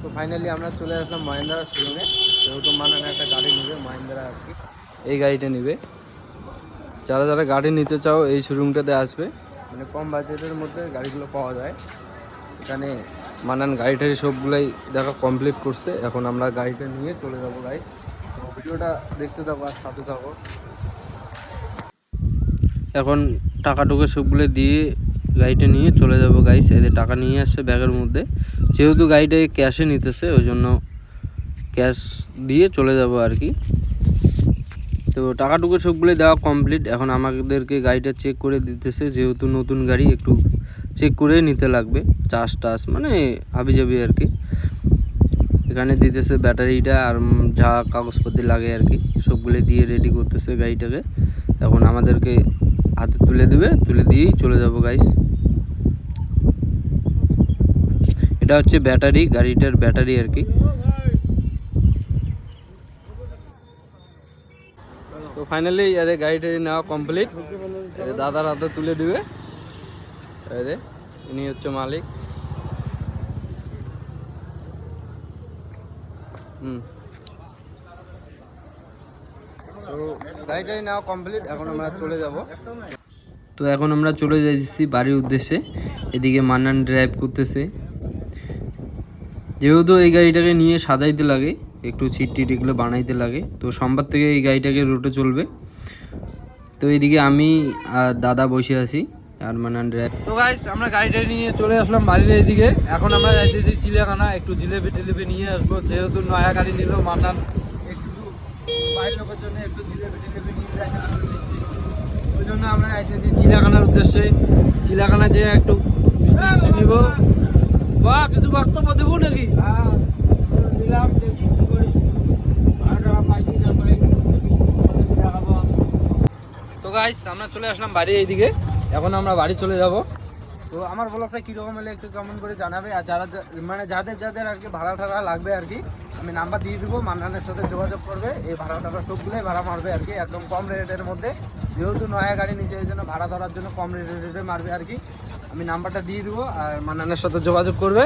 তো ফাইনালি আমরা চলে আসলাম মহিন্দ্রা শোরুমে। যেহেতু মানান একটা গাড়ি নেবে মহিন্দ্রা আর কি, এই গাড়িটা নেবে। যারা যারা গাড়ি নিতে চাও এই শোরুমটাতে আসবে, মানে কম বাজেটের মধ্যে গাড়িগুলো পাওয়া যায় এখানে। মানান গাড়িটারি সবগুলাই দেখা কমপ্লিট করছে, এখন আমরা গাড়িটা নিয়ে চলে যাবো গাইস। তো ভিডিওটা দেখতে থাকো আর সাথে থাকো। এখন টাকা টুকা সবগুলো দিয়ে গাড়িটা নিয়ে চলে যাব গাইস। এদের টাকা নিয়ে আসছে ব্যাগের মধ্যে, যেহেতু গাড়িটা ক্যাশে নিতেছে ওই জন্য ক্যাশ দিয়ে চলে যাব আর কি। তো টাকা টুকু সবগুলো দেওয়া কমপ্লিট, এখন আমাদেরকে গাড়িটা চেক করে দিতেছে, যেহেতু নতুন গাড়ি একটু চেক করে নিতে লাগবে, চার্জ মানে হাবিজাবি আর কি। এখানে দিতেছে ব্যাটারিটা আর যা কাগজপত্র লাগে আর কি, সবগুলো দিয়ে রেডি করতেছে গাড়িটাকে। এখন আমাদেরকে হাতে তুলে দেবে, তুলে দিয়েই চলে যাব গাইস। এটা হচ্ছে ব্যাটারি, গাড়িটার ব্যাটারি আর কি। তো ফাইনালি এদের গাড়িটা নেওয়া কমপ্লিট, দাদার হাতে তুলে দিবে। ইনি হচ্ছে মালিক। তো গাড়িটা নেওয়া কমপ্লিট, এখন আমরা চলে যাব। তো এখন আমরা চলে যাচ্ছি বাড়ির উদ্দেশ্যে। এদিকে মান্নান ড্রাইভ করতেছে, যেহেতু এই গাড়িটাকে নিয়ে সাজাইতে লাগে, একটু সিট টিট এগুলো বানাইতে লাগে। তো সোমবার থেকে এই গাড়িটাকে রুটে চলবে। তো এইদিকে আমি আর দাদা বসে আছি আর মান্নান ড্রাইভ। তো গাইস আমরা গাড়িটা নিয়ে চলে আসলাম বাড়ির এইদিকে। এখন আমরা যাইতেছি চিড়িয়াখানা, একটু জিলেবি টিলেবি নিয়ে আসবো, যেহেতু নয়া গাড়ি নিল মান্নান, একটু বাইরের লোকের জন্য একটু জিলেবি টিলেবি নিয়ে যায়, ওই জন্য আমরা যাইতেছি চিড়িয়াখানার উদ্দেশ্যে। চিড়িয়াখানা যেয়ে একটু মিষ্টি নিব। বা কিছু বক্তব্য দেবো নাকি? তো গাইস আমরা চলে আসলাম বাড়ি এইদিকে, এখন আমরা বাড়ি চলে যাব। তো আমার ব্লগটা কীরকম হলে একটু কমেন্ট করে জানাবে। আর যারা মানে যাদের যাদের আর কি ভাড়া টাড়া লাগবে আর কি, আমি নাম্বার দিয়ে দেবো, মান্নানের সাথে যোগাযোগ করবে। এই ভাড়া টাড়া সবগুলোই ভাড়া মারবে আর কি, একদম কম রেটের মধ্যে। যেহেতু নয়া গাড়ি নিচে এই জন্য ভাড়া ধরার জন্য কম রেটে মারবে আর কি। আমি নাম্বারটা দিয়ে দেবো আর মান্নানের সাথে যোগাযোগ করবে।